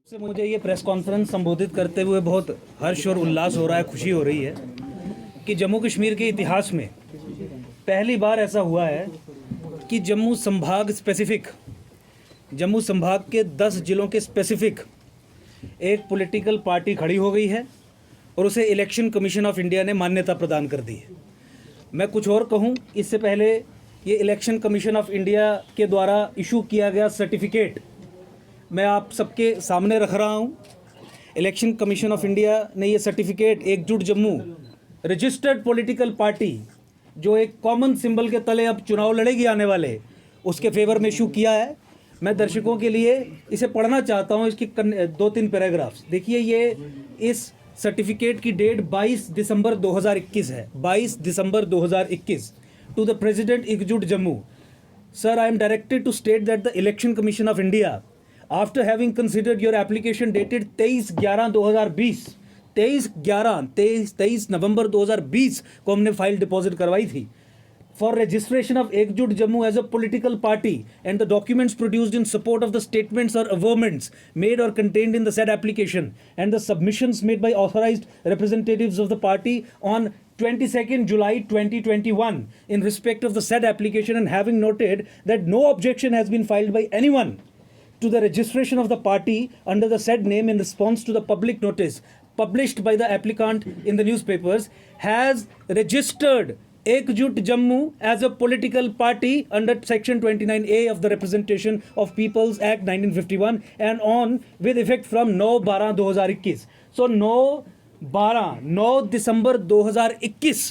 से मुझे ये प्रेस कॉन्फ्रेंस संबोधित करते हुए बहुत हर्ष और उल्लास हो रहा है, खुशी हो रही है कि जम्मू कश्मीर के इतिहास में पहली बार ऐसा हुआ है कि जम्मू संभाग स्पेसिफिक, जम्मू संभाग के 10 जिलों के स्पेसिफिक एक पॉलिटिकल पार्टी खड़ी हो गई है और उसे इलेक्शन कमीशन ऑफ इंडिया ने मान्यता प्रदान कर दी है। मैं कुछ और कहूं, इससे पहले ये इलेक्शन कमीशन ऑफ इंडिया के द्वारा इशू किया गया सर्टिफिकेट मैं आप सबके सामने रख रहा हूं। इलेक्शन कमीशन ऑफ इंडिया ने ये सर्टिफिकेट एकजुट जम्मू रजिस्टर्ड पॉलिटिकल पार्टी, जो एक कॉमन सिंबल के तले अब चुनाव लड़ेगी आने वाले, उसके फेवर में इशू किया है। मैं दर्शकों के लिए इसे पढ़ना चाहता हूं, इसकी 2-3 पैराग्राफ्स। देखिए, ये इस सर्टिफिकेट की डेट 22 दिसंबर 2021 है। 22 दिसंबर 2021। टू द प्रेसिडेंट एकजुट Jammu, sir, I am directed to state that the election commission of India, after having considered your application dated 23/11/2020, 23 नवंबर 2020 को हमने फाइल डिपॉजिट करवाई थी, for registration of Ekjut Jammu as a political party, and the documents produced in support of the statements or averments made or contained in the said application and the submissions made by authorized representatives of the party on 22nd July 2021 in respect of the said application, and having noted that no objection has been filed by anyone to the registration of the party under the said name in response to the public notice published by the applicant in the newspapers, has registered Ekjut Jammu as a political party under section 29A of the Representation of Peoples Act 1951 and on with effect from 9/12/2021. So 9 दिसंबर 2021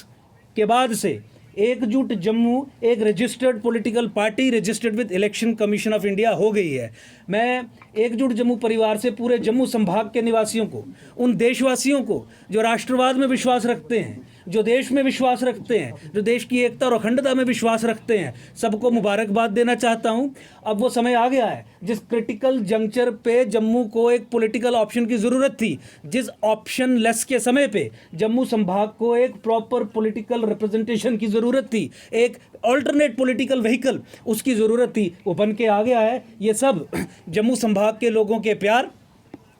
के बाद से एकजुट जम्मू एक registered political party, registered with election commission of India हो गई है। मैं एकजुट जम्मू परिवार से पूरे जम्मू संभाग के निवासियों को, उन देशवासियों को जो राष्ट्रवाद में विश्वास रखते हैं, जो देश में विश्वास रखते हैं, जो देश की एकता और अखंडता में विश्वास रखते हैं, सबको मुबारकबाद देना चाहता हूं। अब वो समय आ गया है जिस क्रिटिकल जंक्चर पे जम्मू को एक पॉलिटिकल ऑप्शन की ज़रूरत थी, जिस ऑप्शन लेस के समय पे जम्मू संभाग को एक प्रॉपर पॉलिटिकल रिप्रेजेंटेशन की ज़रूरत थी, एक ऑल्टरनेट पॉलिटिकल व्हीकल उसकी ज़रूरत थी, वो बन के आ गया है। ये सब जम्मू संभाग के लोगों के प्यार,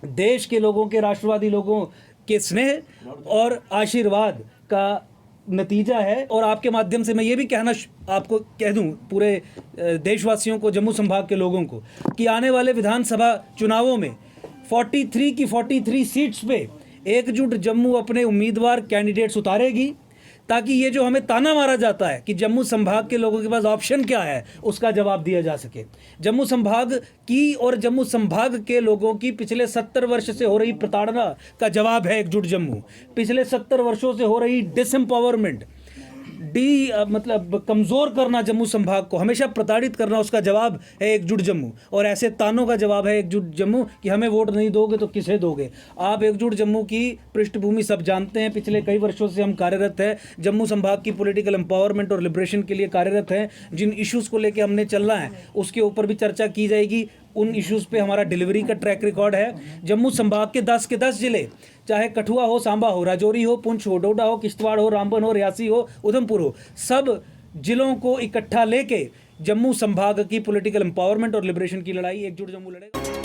देश के लोगों के, राष्ट्रवादी लोगों के स्नेह और आशीर्वाद का नतीजा है। और आपके माध्यम से मैं ये भी कहना आपको कह दूं, पूरे देशवासियों को, जम्मू संभाग के लोगों को, कि आने वाले विधानसभा चुनावों में 43 की 43 सीट्स पे एकजुट जम्मू अपने उम्मीदवार कैंडिडेट्स उतारेगी, ताकि ये जो हमें ताना मारा जाता है कि जम्मू संभाग के लोगों के पास ऑप्शन क्या है, उसका जवाब दिया जा सके। जम्मू संभाग की और जम्मू संभाग के लोगों की पिछले 70 वर्ष से हो रही प्रताड़ना का जवाब है एकजुट जम्मू। पिछले 70 वर्षों से हो रही डिसएम्पावरमेंट, मतलब कमज़ोर करना जम्मू संभाग को, हमेशा प्रताड़ित करना, उसका जवाब है एकजुट जम्मू। और ऐसे तानों का जवाब है एकजुट जम्मू कि हमें वोट नहीं दोगे तो किसे दोगे। आप एकजुट जम्मू की पृष्ठभूमि सब जानते हैं। पिछले कई वर्षों से हम कार्यरत हैं, जम्मू संभाग की पॉलिटिकल एम्पावरमेंट और लिबरेशन के लिए कार्यरत हैं। जिन इश्यूज़ को लेकर हमने चलना है उसके ऊपर भी चर्चा की जाएगी। उन इश्यूज़ पे हमारा डिलीवरी का ट्रैक रिकॉर्ड है। जम्मू संभाग के 10 के 10 जिले, चाहे कठुआ हो, सांबा हो, राजौरी हो, पुंछ हो, डोडा हो, किश्तवाड़ हो, रामबन हो, रियासी हो, उधमपुर हो, सब जिलों को इकट्ठा लेके जम्मू संभाग की पॉलिटिकल एम्पावरमेंट और लिबरेशन की लड़ाई एकजुट जम्मू लड़ेगा।